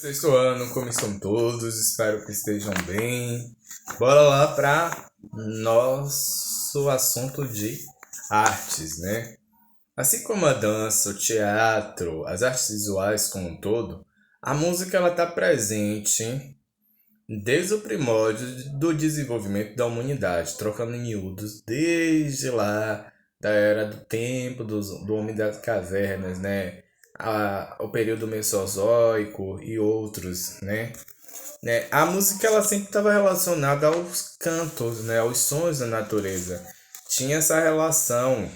Sexto ano, como estão todos? Espero que estejam bem. Bora lá para nosso assunto de artes, né? Assim como a dança, o teatro, as artes visuais como um todo, a música ela está presente desde o primórdio do desenvolvimento da humanidade, trocando em miúdos desde lá da era do tempo, do homem das cavernas, né? O período Mesozoico e outros, né? A música ela sempre estava relacionada aos cantos, né? Aos sons da natureza. Tinha essa relação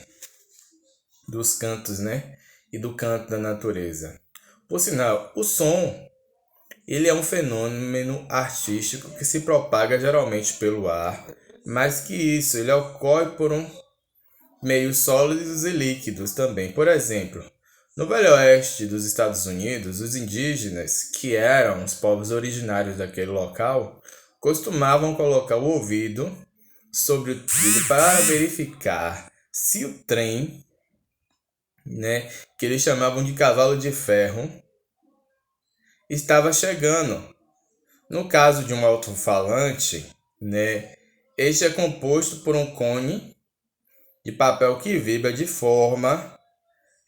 dos cantos, né? E do canto da natureza. Por sinal, o som ele é um fenômeno artístico que se propaga geralmente pelo ar, mas que isso ele ocorre por meios sólidos e líquidos também. Por exemplo, no Velho Oeste dos Estados Unidos, os indígenas, que eram os povos originários daquele local, costumavam colocar o ouvido sobre o trilho para verificar se o trem, né, que eles chamavam de cavalo de ferro, estava chegando. No caso de um alto-falante, né, este é composto por um cone de papel que vibra de forma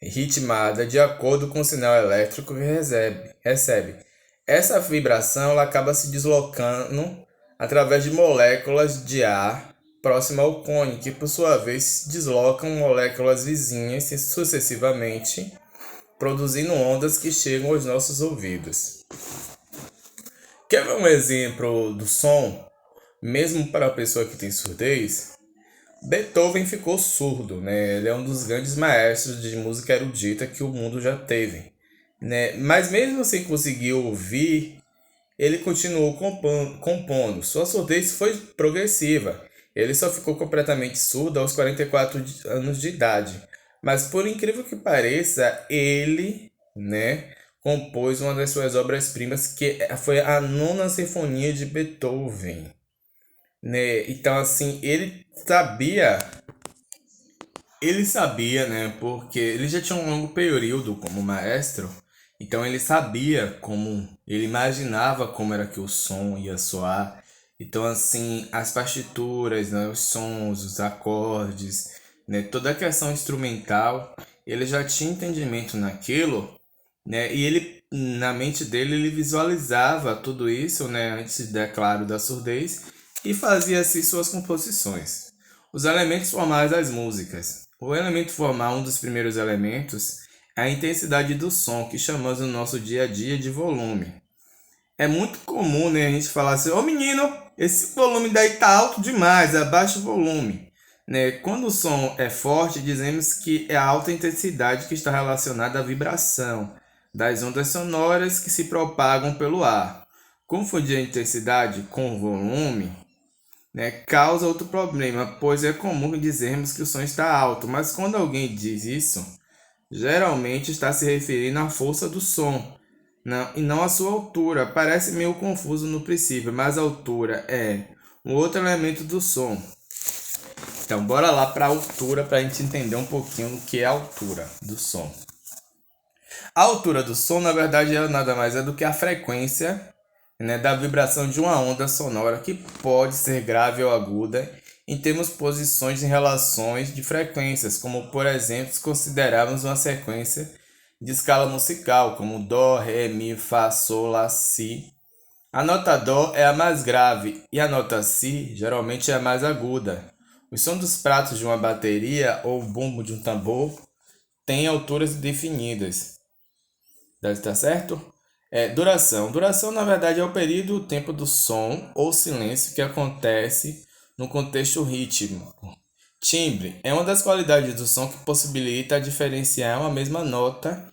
ritmada de acordo com o sinal elétrico que recebe. Essa vibração ela acaba se deslocando através de moléculas de ar próximas ao cone, que por sua vez se deslocam moléculas vizinhas sucessivamente, produzindo ondas que chegam aos nossos ouvidos. Quer ver um exemplo do som, mesmo para a pessoa que tem surdez? Beethoven ficou surdo, né? Ele é um dos grandes maestros de música erudita que o mundo já teve, né? Mas mesmo sem conseguir ouvir, ele continuou compondo. Sua surdez foi progressiva. Ele só ficou completamente surdo aos 44 anos de idade. Mas por incrível que pareça, ele, né, compôs uma das suas obras-primas, que foi a Nona Sinfonia de Beethoven, né? Então assim, ele sabia, né? Porque ele já tinha um longo período como maestro, então ele sabia como, ele imaginava como era que o som ia soar. Então, assim, as partituras, né? Os sons, os acordes, né? Toda a questão instrumental, ele já tinha entendimento naquilo, né? E ele, na mente dele, ele visualizava tudo isso, né? Antes, é claro, da surdez e fazia assim suas composições. Os elementos formais das músicas. O elemento formal, um dos primeiros elementos, é a intensidade do som, que chamamos no nosso dia a dia de volume. É muito comum, né, a gente falar assim: ô menino, esse volume daí tá alto demais, abaixa o volume. Né? Quando o som é forte, dizemos que é a alta intensidade que está relacionada à vibração das ondas sonoras que se propagam pelo ar. Confundir a intensidade com o volume, né, causa outro problema, pois é comum dizermos que o som está alto, mas quando alguém diz isso, geralmente está se referindo à força do som, e não à sua altura. Parece meio confuso no princípio, mas a altura é um outro elemento do som. Então, bora lá para a altura para a gente entender um pouquinho o que é a altura do som. A altura do som, na verdade, nada mais é do que a frequência, né, da vibração de uma onda sonora, que pode ser grave ou aguda, em termos posições em relações de frequências, como por exemplo, se considerarmos uma sequência de escala musical, como Dó, Ré, Mi, Fá, Sol, Lá, Si. A nota Dó é a mais grave e a nota Si geralmente é a mais aguda. O som dos pratos de uma bateria ou o bumbo de um tambor tem alturas definidas. Tá certo? Duração. Duração, na verdade, é o período, o tempo do som ou silêncio que acontece no contexto rítmico. Timbre é uma das qualidades do som que possibilita diferenciar uma mesma nota,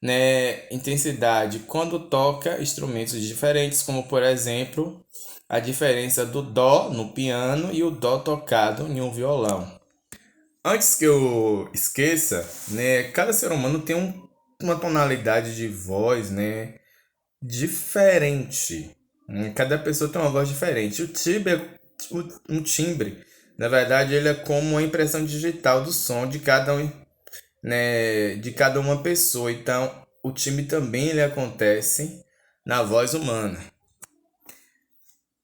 né? Intensidade quando toca instrumentos diferentes, como por exemplo a diferença do dó no piano e o dó tocado em um violão. Antes que eu esqueça, né? Cada ser humano tem uma tonalidade de voz, né, diferente. Cada pessoa tem uma voz diferente. Um timbre, na verdade, ele é como a impressão digital do som de cada um, né, de cada uma pessoa. Então, o timbre também ele acontece na voz humana.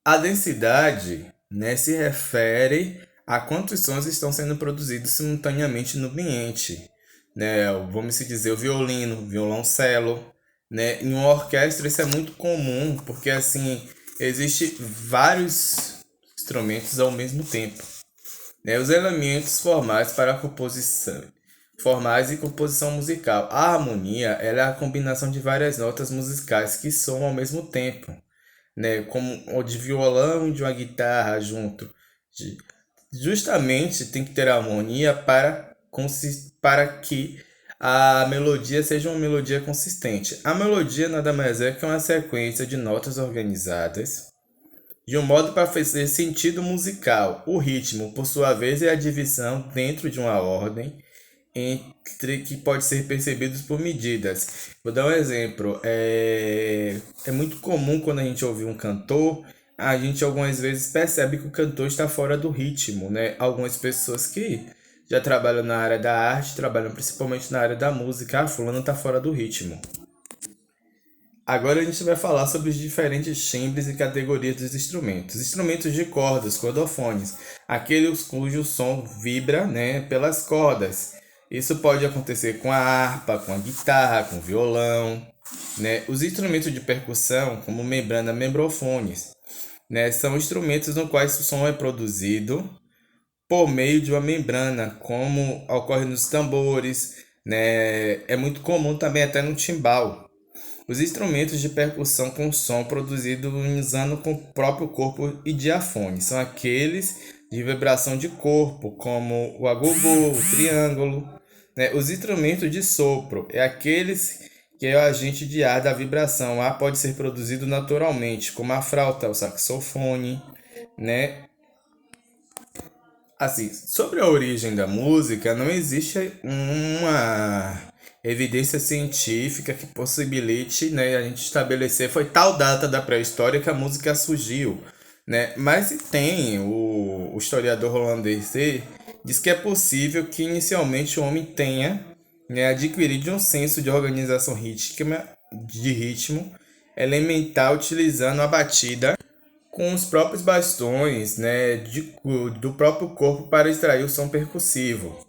A densidade, né, se refere a quantos sons estão sendo produzidos simultaneamente no ambiente, né? Vamos se dizer o violino, o violoncelo, né? Em uma orquestra isso é muito comum, porque assim existe vários instrumentos ao mesmo tempo, né? Os elementos formais para a composição, formais e composição musical. A harmonia, ela é a combinação de várias notas musicais que soam ao mesmo tempo, né? Como o de violão e de uma guitarra junto. De- Justamente tem que ter harmonia para que a melodia seja uma melodia consistente. A melodia nada mais é que uma sequência de notas organizadas de um modo para fazer sentido musical. O ritmo, por sua vez, é a divisão dentro de uma ordem entre que pode ser percebidos por medidas. Vou dar um exemplo. É muito comum quando a gente ouve um cantor, a gente algumas vezes percebe que o cantor está fora do ritmo, né? Algumas pessoas que já trabalham na área da arte, trabalham principalmente na área da música, fulano está fora do ritmo. Agora a gente vai falar sobre os diferentes timbres e categorias dos instrumentos. Instrumentos de cordas, cordofones, aqueles cujo som vibra, né, pelas cordas. Isso pode acontecer com a harpa, com a guitarra, com o violão, né? Os instrumentos de percussão, como membrana, membrofones, né, são instrumentos no quais o som é produzido por meio de uma membrana, como ocorre nos tambores, né? É muito comum também até no timbal. Os instrumentos de percussão com som produzido usando com o próprio corpo e diafone são aqueles de vibração de corpo, como o agogô, o triângulo, né? Os instrumentos de sopro é aqueles que é o agente de ar da vibração. O ar pode ser produzido naturalmente, como a flauta, o saxofone, né? Assim, sobre a origem da música, não existe uma evidência científica que possibilite, né, a gente estabelecer foi tal data da pré-história que a música surgiu, né? Mas se tem o historiador holandês diz que é possível que inicialmente o homem tenha, né, adquirido um senso de organização rítmica, de ritmo elementar utilizando a batida com os próprios bastões, né, do próprio corpo para extrair o som percussivo,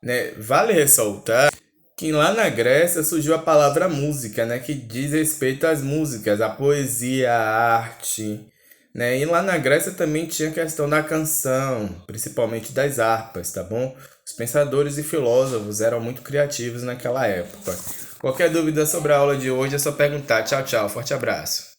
né? Vale ressaltar que lá na Grécia surgiu a palavra música, né, que diz respeito às músicas, à poesia, à arte, né? E lá na Grécia também tinha a questão da canção, principalmente das harpas, tá bom? Os pensadores e filósofos eram muito criativos naquela época. Qualquer dúvida sobre a aula de hoje é só perguntar. Tchau, tchau. Forte abraço.